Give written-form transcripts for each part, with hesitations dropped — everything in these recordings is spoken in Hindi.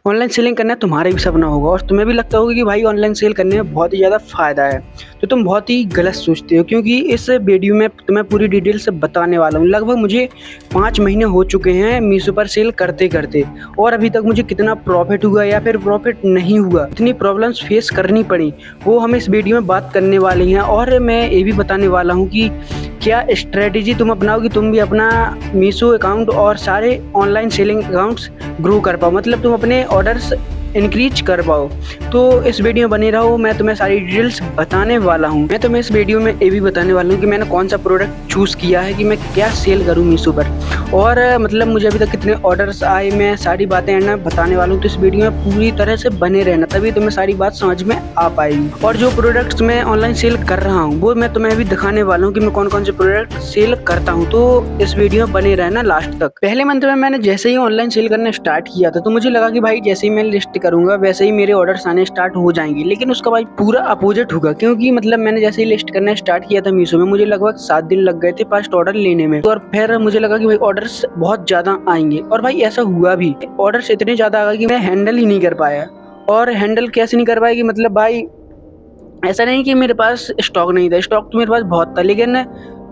ऑनलाइन सेलिंग करना तुम्हारा भी सपना होगा और तुम्हें भी लगता होगा कि भाई ऑनलाइन सेल करने में बहुत ही ज़्यादा फ़ायदा है। तो तुम बहुत ही गलत सोचते हो, क्योंकि इस वीडियो में तुम्हें पूरी डिटेल से बताने वाला हूँ। लगभग मुझे 5 महीने हो चुके हैं मीशो पर सेल करते-करते, और अभी तक मुझे कितना प्रॉफ़िट हुआ या फिर प्रॉफ़िट नहीं हुआ, इतनी प्रॉब्लम्स फेस करनी पड़ी, वो हम इस वीडियो में बात करने वाले हैं। और मैं ये भी बताने वाला हूँ कि क्या स्ट्रैटेजी तुम अपनाओगे, तुम भी अपना मीशो अकाउंट और सारे ऑनलाइन सेलिंग अकाउंट्स ग्रो कर पाओ, मतलब तुम अपने ऑर्डर्स इंक्रीज कर पाओ। तो इस वीडियो में बने रहो, मैं तुम्हें सारी डिटेल्स बताने वाला हूँ। मैं तुम्हें इस वीडियो में ये भी बताने वाला हूँ कि मैंने कौन सा प्रोडक्ट चूज़ किया है कि मैं क्या सेल करूँ मीशो पर, और मतलब मुझे अभी तक कितने ऑर्डर्स आए, मैं सारी बातें ना बताने वाला हूँ। तो इस वीडियो में पूरी तरह से बने रहना, तभी तुम्हें सारी बात समझ में आ पाएगी। और जो प्रोडक्ट्स मैं ऑनलाइन सेल कर रहा हूँ वो मैं तुम्हें अभी दिखाने वाला हूँ कि मैं कौन कौन से प्रोडक्ट सेल करता हूँ। तो इस वीडियो में बने रहना लास्ट तक। पहले मंथ में मैंने जैसे ही ऑनलाइन सेल करना स्टार्ट किया था, तो मुझे लगा कि भाई जैसे ही मैं लिस्ट करूंगा वैसे ही मेरे ऑर्डर्स आने स्टार्ट हो जाएंगे, लेकिन उसका भाई पूरा अपोजिट होगा। क्योंकि मतलब मैंने जैसे ही लिस्ट करना स्टार्ट किया था मीशो में, मुझे लगभग 7 दिन लग गए थे फर्स्ट ऑर्डर लेने में। तो और फिर मुझे लगा कि भाई ऑर्डर्स बहुत ज्यादा आएंगे, और भाई ऐसा हुआ भी। ऑर्डर्स इतने ज्यादा आ गए कि मैं हैंडल ही नहीं कर पाया। और हैंडल कैसे नहीं कर पाया कि मतलब भाई ऐसा नहीं कि मेरे पास स्टॉक नहीं था, स्टॉक तो मेरे पास बहुत था, लेकिन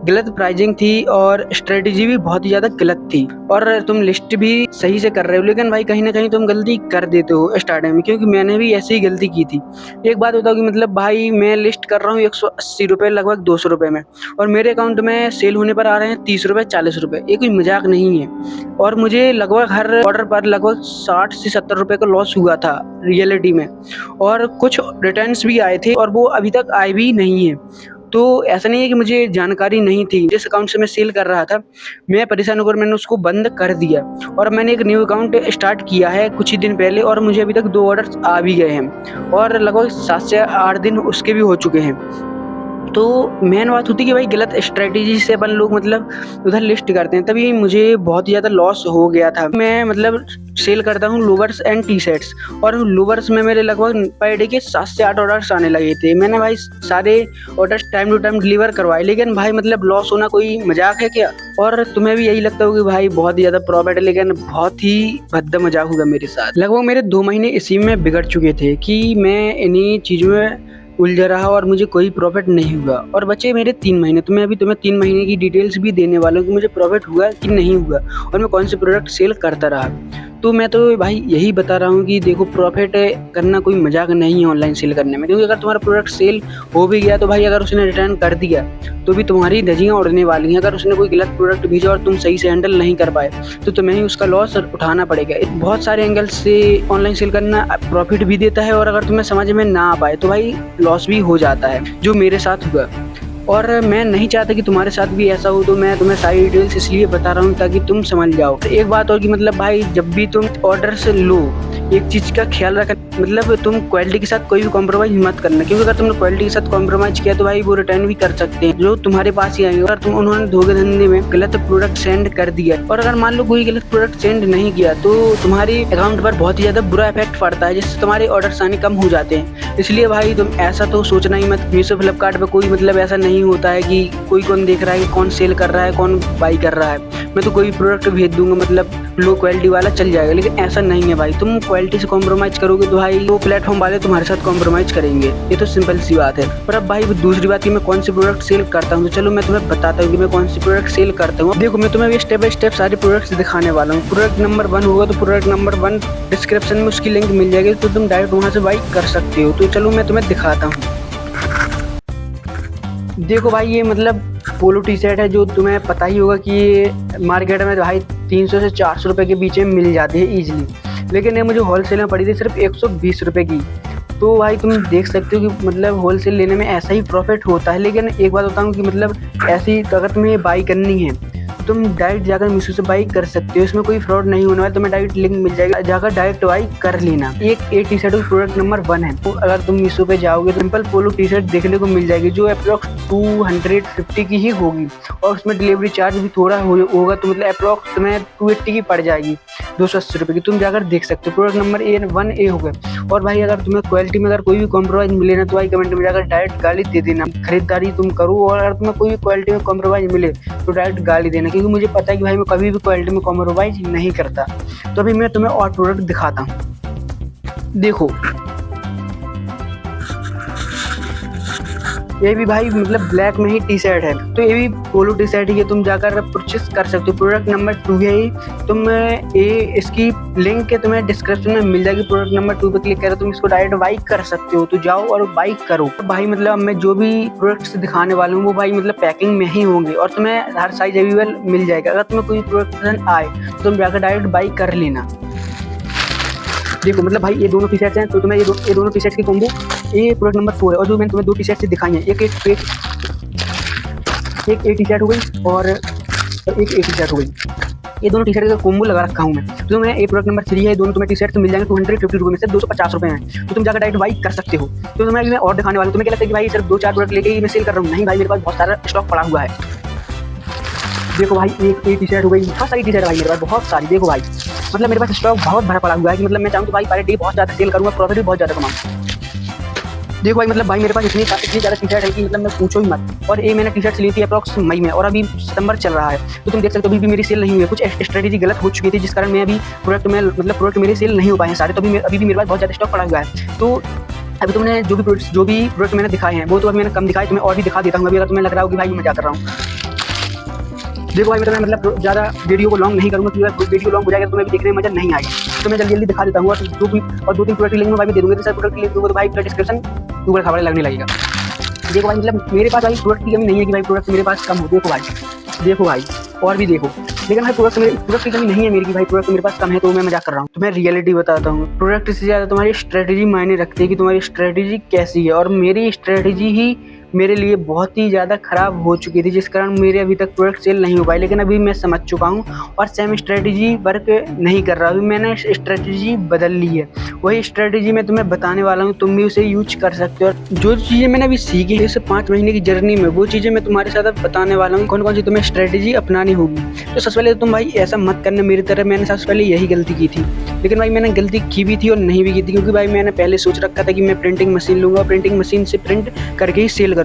गलत प्राइसिंग थी और स्ट्रेटजी भी बहुत ही ज़्यादा गलत थी। और तुम लिस्ट भी सही से कर रहे हो, लेकिन भाई कहीं ना कहीं तुम गलती कर देते हो स्टार्टिंग में, क्योंकि मैंने भी ऐसी ही गलती की थी। एक बात बताओ कि मतलब भाई मैं लिस्ट कर रहा हूँ 180 रुपये, लगभग 200 रुपये में, और मेरे अकाउंट में सेल होने पर आ रहे हैं 30 रुपये 40 रुपये। ये कोई मजाक नहीं है। और मुझे लगभग हर ऑर्डर पर लगभग 60 से 70 रुपये का लॉस हुआ था रियलिटी में, और कुछ रिटर्न्स भी आए थे और वो अभी तक आए भी नहीं है। तो ऐसा नहीं है कि मुझे जानकारी नहीं थी। जिस अकाउंट से मैं सेल कर रहा था, मैं परेशान होकर मैंने उसको बंद कर दिया, और मैंने एक न्यू अकाउंट स्टार्ट किया है कुछ ही दिन पहले, और मुझे अभी तक 2 ऑर्डर्स आ भी गए हैं, और लगभग 7 से 8 दिन उसके भी हो चुके हैं। तो मेन बात होती है कि भाई गलत स्ट्रेटेजी से अपन लोग मतलब उधर लिस्ट करते हैं, तभी मुझे बहुत ज़्यादा लॉस हो गया था। मैं मतलब सेल करता हूँ लोवर्स एंड टी शर्ट्स, और लोवर्स में मेरे लगभग पर डे के 7 से 8 ऑर्डर्स आने लगे थे। मैंने भाई सारे orders time to time deliver करवाए, लेकिन भाई मतलब लॉस होना कोई मजाक है क्या? और तुम्हें भी यही लगता होगा कि भाई बहुत ही ज़्यादा प्रॉफिट है, लेकिन बहुत ही भद्दा मजाक होगा मेरे साथ। लगभग मेरे 2 महीने इसी में बिगड़ चुके थे कि मैं इन्हीं चीज़ों में उलझा रहा और मुझे कोई प्रॉफिट नहीं हुआ, और बचे मेरे 3 महीने। तो मैं अभी तुम्हें 3 महीने की डिटेल्स भी देने वाला हूँ कि मुझे प्रॉफिट हुआ कि नहीं हुआ, और मैं कौन से प्रोडक्ट सेल करता रहा। तो मैं तो भाई यही बता रहा हूँ कि देखो, प्रॉफिट करना कोई मजाक नहीं है ऑनलाइन सेल करने में, क्योंकि अगर तुम्हारा प्रोडक्ट सेल हो भी गया तो भाई अगर उसने रिटर्न कर दिया तो भी तुम्हारी धज्जियाँ उड़ने वाली हैं। अगर उसने कोई गलत प्रोडक्ट भेजा और तुम सही से हैंडल नहीं कर पाए तो तुम्हें ही उसका लॉस उठाना पड़ेगा। बहुत सारे एंगल से ऑनलाइन सेल करना प्रॉफिट भी देता है, और अगर तुम्हें समझ में ना आ पाए तो भाई लॉस भी हो जाता है, जो मेरे साथ हुआ। और मैं नहीं चाहता कि तुम्हारे साथ भी ऐसा हो, तो मैं तुम्हें सारी डिटेल्स इसलिए बता रहा हूँ ताकि तुम समझ जाओ। तो एक बात और कि मतलब भाई जब भी तुम ऑर्डर से लो, एक चीज़ का ख्याल रखना, मतलब तुम क्वालिटी के साथ कोई भी कॉम्प्रोमाइज़ मत करना, क्योंकि अगर तुमने क्वालिटी के साथ कॉम्प्रोमाइज़ किया तो भाई वो रिटर्न भी कर सकते हैं, जो तुम्हारे पास ही आएंगे। अगर तुम उन्होंने धोखे धंधे में गलत प्रोडक्ट सेंड कर दिया, और अगर मान लो कोई गलत प्रोडक्ट सेंड नहीं किया, तो तुम्हारे अकाउंट पर बहुत ही ज़्यादा बुरा इफेक्ट पड़ता है, जिससे तुम्हारे ऑर्डर्स आने कम हो जाते हैं। इसलिए भाई तुम ऐसा तो सोचना ही मत। मीशो फ्लिपकार्ट पर कोई मतलब ऐसा नहीं होता है कि कोई कौन देख रहा है कि कौन सेल कर रहा है, कौन बाई कर रहा है। मैं तो कोई प्रोडक्ट भेज दूंगा, मतलब लो क्वालिटी वाला चल जाएगा, लेकिन ऐसा नहीं है भाई। तुम क्वालिटी से कॉम्प्रोमाइज़ करोगे तो भाई वो प्लेटफॉर्म वाले तुम्हारे साथ कॉम्प्रोमाइज़ करेंगे। ये तो सिंपल सी बात है। पर अब भाई दूसरी बात कि मैं कौन से प्रोडक्ट सेल करता हूँ, तो चलो मैं तुम्हें बताता हूँ कि मैं कौन से प्रोडक्ट सेल करता हूँ। देखो, मैं तुम्हें स्टेप बाय स्टेप सारे प्रोडक्ट्स दिखाने वाला हूँ। प्रोडक्ट नंबर 1 होगा तो प्रोडक्ट नंबर 1 डिस्क्रिप्शन में उसकी लिंक मिल जाएगी, तो तुम डायरेक्ट वहाँ से बाई कर सकते हो। तो चलो मैं तुम्हें दिखाता हूँ। देखो भाई, ये मतलब पोलो टी शर्ट है, जो तुम्हें पता ही होगा कि ये मार्केट में भाई 300 से 400 रुपये के बीच में मिल जाती है ईजिली, लेकिन ये मुझे होलसेल में पड़ी थी सिर्फ 120 रुपये की। तो भाई तुम देख सकते हो कि मतलब होलसेल लेने में ऐसा ही प्रॉफिट होता है। लेकिन एक बात बताऊँ कि मतलब ऐसी अगर तुम्हें बाई करनी है, तुम डायरेक्ट जाकर मीशो से बाई कर सकते हो, इसमें कोई फ्रॉड नहीं होने वाला। तुम्हें डायरेक्ट लिंक मिल जाएगा, जाकर डायरेक्ट बाई कर लेना। एक टी शर्ट प्रोडक्ट नंबर 1 है, तो अगर तुम मीशो पे जाओगे तो सिंपल पोलो टी शर्ट देखने को मिल जाएगी, जो अप्रॉक्स 250 की ही होगी, और उसमें डिलीवरी चार्ज भी थोड़ा होगा, तो मतलब अप्रॉक्स तुम्हें 280 की पड़ जाएगी, 280 रुपये की। तुम जाकर देख सकते हो। प्रोडक्ट नंबर 1A हो गया। और भाई अगर तुम्हें क्वालिटी में अगर कोई भी कॉम्प्रोमाइज़ मिले ना, तो भाई कमेंट में जाकर डायरेक्ट गाली दे देना। खरीदारी तुम करो, और अगर तुम्हें कोई भी क्वालिटी में कॉम्प्रोमाइज़ मिले तो डायरेक्ट गाली देना, क्योंकि मुझे पता है कि भाई मैं कभी भी क्वालिटी में कॉम्प्रोमाइज़ नहीं करता। तो अभी मैं तुम्हें और प्रोडक्ट दिखाता हूँ। देखो ये भी भाई मतलब ब्लैक में ही टी शर्ट है, तो ये भी पोलो टी शर्ट ही तुम जाकर परचेस कर सकते हो। प्रोडक्ट नंबर 2 है ये, तुम ये इसकी लिंक है तुम्हें डिस्क्रिप्शन में मिल जाएगी। प्रोडक्ट नंबर 2 पे क्लिक करो, तुम इसको डायरेक्ट बाई कर सकते हो। तो जाओ और बाई करो। तो भाई मतलब मैं जो भी प्रोडक्ट्स दिखाने वाला हूँ वो भाई मतलब पैकिंग में ही होंगे और तुम्हें हर साइज अवेलेबल मिल जाएगा। अगर तुम्हें कोई प्रोडक्ट पसंद आए तो तुम जाकर डायरेक्ट बाई कर लेना। देखो मतलब भाई ये दोनों टी शर्ट्स हैं, तो तुम्हें ये दोनों टी शर्ट्स की कॉम्बो, ये प्रोडक्ट नंबर 4 है। और जो मैंने तुम्हें 2 टी शर्ट्स दिखाई हैं, एक ए टी शर्ट हो गई और एक ए टी शर्ट हो गई। ये दोनों टी शर्ट का कॉम्बो लगा रखा हूँ मैं। तो तुम्हें ये प्रोडक्ट नंबर 3 है, दोनों तुम्हें टी शर्ट मिल जाएंगे 250 रुपये में से 250 रुपये हैं। तो तुम जाकर डायरेक्ट बाई कर सकते हो। तो तुम्हें मैं और दिखाने वाला हूँ। तुम्हें क्या लगता है कि भाई सिर्फ 2-4 प्रोडक्ट लेके ही मैं सेल कर रहा हूँ? नहीं भाई, मेरे पास बहुत सारा स्टॉक पड़ा हुआ है। देखो भाई एक टी शर्ट हो गई, बहुत सारी टी शर्ट भाई मेरे पास, बहुत सारी। देखो भाई मतलब मेरे पास स्टॉक बहुत भरा पड़ा हुआ है कि मतलब मैं चाहूँ तो भाई पर डे बहुत ज़्यादा सेल करूँगा, प्रॉफिट भी बहुत ज़्यादा कमाऊँ। देखो भाई मतलब भाई मेरे पास इतनी ज़्यादा टी शर्ट है कि मतलब मैं पूछो ही मत। और ये मैंने टी शर्ट ली थी अप्रॉक्स मई में और अभी सितंबर चल रहा है। तो तुम देख सकते हो अभी भी मेरी सेल नहीं हुई है। कुछ स्ट्रेटेजी गलत हो चुकी थी जिस कारण मैं अभी प्रोडक्ट मेरे सेल नहीं हो पाए हैं सारे। तो अभी भी मेरे पास बहुत ज़्यादा स्टॉक पड़ा हुआ है। तो अभी तुमने जो भी प्रोडक्ट मैंने दिखाए हैं वो तो अभी मैंने कम दिखाए, तुम्हें और भी दिखा देता हूँ अभी, अगर तुम्हें लग रहा हो कि भाई मैं मजा कर रहा हूँ। देखो भाई मैं मतलब ज़्यादा वीडियो को लॉन्ग नहीं करूँगा क्योंकि वीडियो लॉन्ग हो जाएगा तो तुम्हें भी देखने में मजा नहीं आएगी। तो मैं जल्दी दिखा देता हूँ और 2-3 प्रोडक्ट लिंक में भाई दे दूँगा। तो सर प्रोडक्ट लिंक दूँगा तो भाई डिस्क्रिप्शन ऊपर खबर लगने लगेगा। देखो भाई मतलब मेरे पास भाई प्रोडक्ट की कमी नहीं है कि भाई प्रोडक्ट मेरे पास कम हो। देखो भाई और भी देखो, लेकिन भाई प्रोडक्ट की कमी नहीं है मेरी कि भाई प्रोडक्ट मेरे पास कम है तो मैं मजाक कर रहा हूँ। तो मैं रियलिटी बताता हूँ। प्रोडक्ट से ज़्यादा तुम्हारी स्ट्रेटेजी मायने रखती है कि तुम्हारी स्ट्रेटेजी कैसी है। और मेरी स्ट्रेटेजी ही मेरे लिए बहुत ही ज़्यादा ख़राब हो चुकी थी जिस कारण मेरे अभी तक प्रोडक्ट सेल नहीं हो पाए। लेकिन अभी मैं समझ चुका हूँ और सेम स्ट्रेटेजी वर्क नहीं कर रहा। अभी मैंने स्ट्रेटेजी बदल ली है, वही स्ट्रेटेजी मैं तुम्हें बताने वाला हूँ, तुम भी उसे यूज कर सकते हो। और जो चीज़ें मैंने अभी सीखी है इस 5 महीने की जर्नी में, वो चीज़ें मैं तुम्हारे साथ बताने वाला हूँ कौन कौन सी तुम्हें स्ट्रेटेजी अपनानी होगी। तो सबसे पहले तुम भाई ऐसा मत करना मेरी तरह, मैंने सबसे पहले यही गलती की थी। लेकिन भाई मैंने गलती की भी थी और नहीं भी की थी क्योंकि भाई मैंने पहले सोच रखा था कि मैं प्रिंटिंग मशीन लूँगा, प्रिंटिंग मशीन से प्रिंट करके ही सेल करूँगा।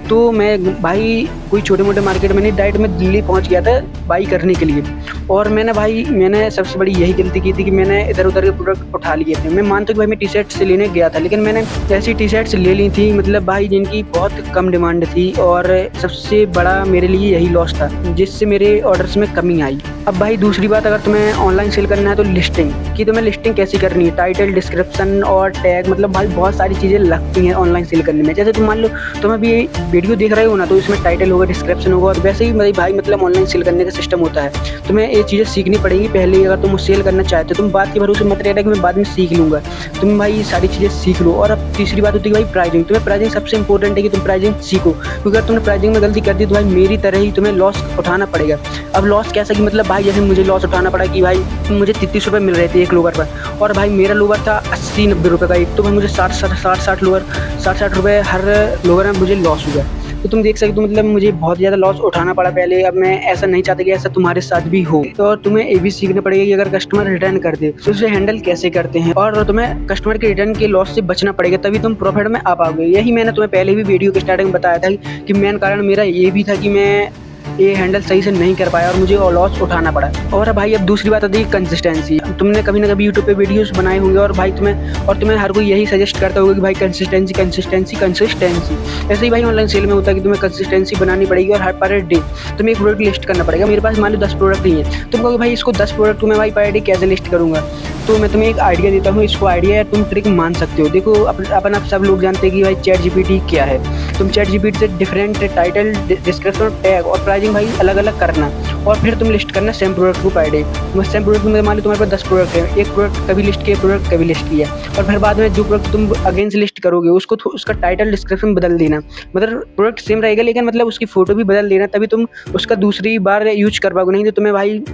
तो मैं भाई कोई छोटे मोटे मार्केट में नहीं, डायरेक्ट मैं दिल्ली पहुंच गया था बाई करने के लिए। और मैंने सबसे बड़ी यही गलती की थी कि मैंने इधर उधर के प्रोडक्ट उठा लिए थे। मैं मानता हूँ कि भाई मैं टी शर्ट से लेने गया था, लेकिन मैंने ऐसी टी शर्ट्स ले ली थी मतलब भाई जिनकी बहुत कम डिमांड थी। और सबसे बड़ा मेरे लिए यही लॉस था जिससे मेरे ऑर्डर्स में कमी आई। अब भाई दूसरी बात, अगर तुम्हें ऑनलाइन सेल करना है तो लिस्टिंग कि तुम्हें लिस्टिंग कैसी करनी है, टाइटल, डिस्क्रिप्शन और टैग, मतलब भाई बहुत सारी चीज़ें लगती हैं ऑनलाइन सेल करने में। जैसे तुम मान लो तुम अभी वीडियो देख रहे हो ना, तो इसमें टाइटल होगा, डिस्क्रिप्शन होगा। और वैसे ही मेरी भाई मतलब ऑनलाइन सेल करने का सिस्टम होता है। तुम्हें ये चीज़ें सीखनी पड़ेगी पहले अगर तुम सेल करना चाहते हो। तुम बात के भरोसे मत रहना कि मैं बाद में सीख लूँगा, तुम भाई सारी चीज़ें सीख लो। और अब तीसरी बात होती है भाई प्राइसिंग। तुम्हें प्राइसिंग सबसे इंपॉर्टेंट है कि तुम प्राइसिंग सीखो, क्योंकि अगर तुमने प्राइसिंग में गलती कर दी तो भाई मेरी तरह ही तुम्हें लॉस उठाना पड़ेगा। अब लॉस कैसा कि मतलब भाई जैसे मुझे लॉस उठाना पड़ा कि भाई मुझे 33 रुपये मिल रहे थे एक लोवर पर, और भाई मेरा लोवर था 80-90 रुपये का एक, तो भाई मुझे 60 रुपये हर लोवर में मुझे लॉस हुआ। तो तुम देख सकते हो मतलब मुझे बहुत ज़्यादा लॉस उठाना पड़ा पहले। अब मैं ऐसा नहीं चाहता कि ऐसा तुम्हारे साथ भी हो। तो तुम्हें ये भी सीखना पड़ेगा कि अगर कस्टमर रिटर्न कर दे तो उसे हैंडल कैसे करते हैं, और तुम्हें कस्टमर के रिटर्न के लॉस से बचना पड़ेगा, तभी तुम प्रॉफिट में आ पाओगे। यही मैंने तुम्हें पहले भी वीडियो के स्टार्टिंग में बताया था कि मेन कारण मेरा ये भी था कि मैं ये हैंडल सही से नहीं कर पाया और मुझे लॉस उठाना पड़ा। और भाई अब दूसरी बात आती है कंसिस्टेंसी। तुमने कभी ना कभी यूट्यूब पे वीडियोस बनाए होंगे और भाई तुम्हें हर कोई यही सजेस्ट करता होगा कि भाई कंसिस्टेंसी। ऐसे ही भाई ऑनलाइन सेल में होता है कि तुम्हें कंसिस्टेंसी बनानी पड़ेगी और हर पर डे तुम्हें एक प्रोडक्ट लिस्ट करना पड़ेगा। मेरे पास मान लो 10 प्रोडक्ट ही है, तुम कहोगे भाई इसको 10 प्रोडक्ट मैं भाई पर डे कैसे लिस्ट करूँगा। तो मैं तुम्हें एक आइडिया देता हूँ, इसको आइडिया तुम ट्रिक मान सकते हो। देखो अपन आप सब लोग जानते हैं कि भाई चैट जीपीटी क्या है। तुम चैट जीपीटी से डिफरेंट टाइटल, डिस्क्रिप्शन, टैग और प्राइसिंग भाई अलग अलग करना, और फिर तुम लिस्ट करना सेम प्रोडक्ट को पर डे। सेम प्रोडक्ट में मान लो तुम्हारे पास 10 प्रोडक्ट है, एक प्रोडक्ट कभी लिस्ट किया, प्रोडक्ट कभी लिस्ट किया, और फिर बाद में जो प्रोडक्ट तुम अगेन से लिस्ट करोगे उसको उसका टाइटल, डिस्क्रिप्शन बदल देना। मतलब प्रोडक्ट सेम रहेगा लेकिन मतलब उसकी फोटो भी बदल देना, तभी तुम उसका दूसरी बार यूज कर पाओगे। नहीं तो तुम्हें भाई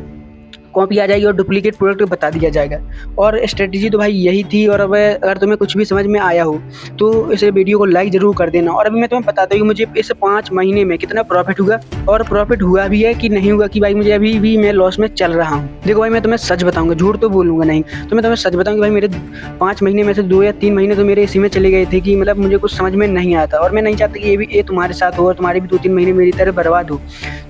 कॉपी आ जाएगी और डुप्लीकेट प्रोडक्ट बता दिया जाएगा। और स्ट्रेटजी तो भाई यही थी। और अब अगर तुम्हें कुछ भी समझ में आया हो तो इस वीडियो को लाइक ज़रूर कर देना। और अभी मैं तुम्हें बताता हूँ कि मुझे इस 5 महीने में कितना प्रॉफिट हुआ, और प्रॉफिट हुआ भी है कि नहीं हुआ, कि भाई मुझे अभी भी मैं लॉस में चल रहा हूँ। देखो भाई मैं तुम्हें सच बताऊँगा, झूठ तो बोलूँगा नहीं। तो मैं तुम्हें सच बताऊँगा भाई मेरे 5 महीने में से 2 या 3 महीने तो मेरे इसी में चले गए थे कि मतलब मुझे कुछ समझ में नहीं आता। और मैं नहीं चाहता कि ये तुम्हारे साथ हो और तुम्हारे भी 2-3 महीने मेरी तरह बर्बाद हो।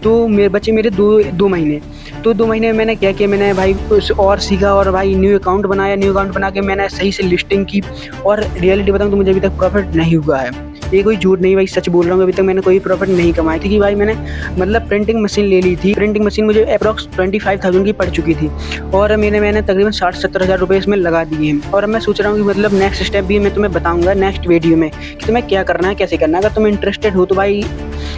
तो मेरे बचे 2 महीने। तो 2 महीने में मैंने क्या करके मैंने भाई कुछ और सीखा और भाई न्यू अकाउंट बनाया। न्यू अकाउंट बना के मैंने सही से लिस्टिंग की और रियलिटी बताऊँ तो मुझे अभी तक प्रॉफिट नहीं हुआ है। ये कोई झूठ नहीं भाई, सच बोल रहा हूँ। अभी तक मैंने कोई प्रॉफिट नहीं कमाई थी कि भाई मैंने मतलब प्रिंटिंग मशीन ले ली थी। प्रिंटिंग मशीन मुझे अप्रॉक्स 25,000 की पड़ चुकी थी और मैंने तकरीबन 60-70 हज़ार रुपये इसमें लगा दिए हैं। और अब मैं सोच रहा हूँ कि मतलब नेक्स्ट स्टेप भी मैं तुम्हें बताऊँगा नेक्स्ट वीडियो में कि तुम्हें क्या करना है, कैसे करना है। अगर तुम इंटरेस्टेड हो तो भाई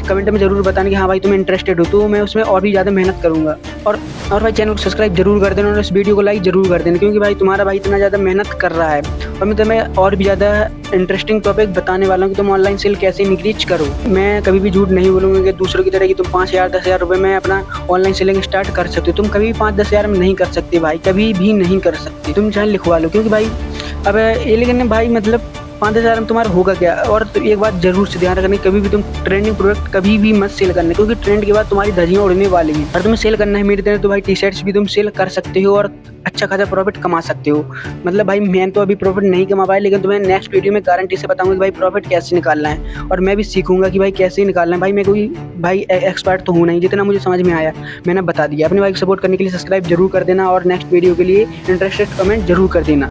कमेंट में ज़रूर बताना कि हाँ भाई तुम इंटरेस्टेड हो, तो मैं उसमें और भी ज़्यादा मेहनत करूँगा। और भाई चैनल को सब्सक्राइब जरूर कर देना और इस वीडियो को लाइक जरूर कर देना, क्योंकि भाई तुम्हारा भाई इतना ज़्यादा मेहनत कर रहा है और मैं तुम्हें और भी ज़्यादा इंटरेस्टिंग टॉपिक बताने वाला हूँ कि तुम ऑनलाइन सेल कैसे इंक्रीज करो। मैं कभी भी झूठ नहीं बोलूँगा कि दूसरों की तरह कि तुम 5,000-10,000 रुपये में अपना ऑनलाइन सेलिंग स्टार्ट कर सकते हो। तुम कभी भी 5-10 हज़ार में नहीं कर सकते भाई, कभी भी नहीं कर सकते। तुम चाहे लिखवा लो, क्योंकि भाई अब ये लेकिन भाई मतलब 5-10 हज़ार में तुम्हारा होगा क्या। और तो एक बात जरूर से ध्यान रखनी, कभी भी तुम ट्रेंडिंग प्रोडक्ट कभी भी मत सेल करना, क्योंकि ट्रेंड के बाद तुम्हारी धज्जियां उड़ने वाली हैं। और तुम्हें सेल करना है मेरी तरह तो भाई टी शर्ट्स भी तुम सेल कर सकते हो और अच्छा खासा प्रॉफिट कमा सकते हो। मतलब भाई मैं तो अभी प्रॉफिट नहीं कमा पाया, लेकिन तुम्हें नेक्स्ट वीडियो में गारंटी से बताऊंगा कि भाई प्रॉफिट कैसे निकालना है। और मैं भी सीखूंगा कि भाई कैसे निकालना है। भाई मैं कोई भाई एक्सपर्ट तो हूँ नहीं, जितना मुझे समझ में आया मैंने बता दिया। अपने भाई को सपोर्ट करने के लिए सब्सक्राइब जरूर कर देना और नेक्स्ट वीडियो के लिए इंटरेस्टेड कमेंट जरूर कर देना।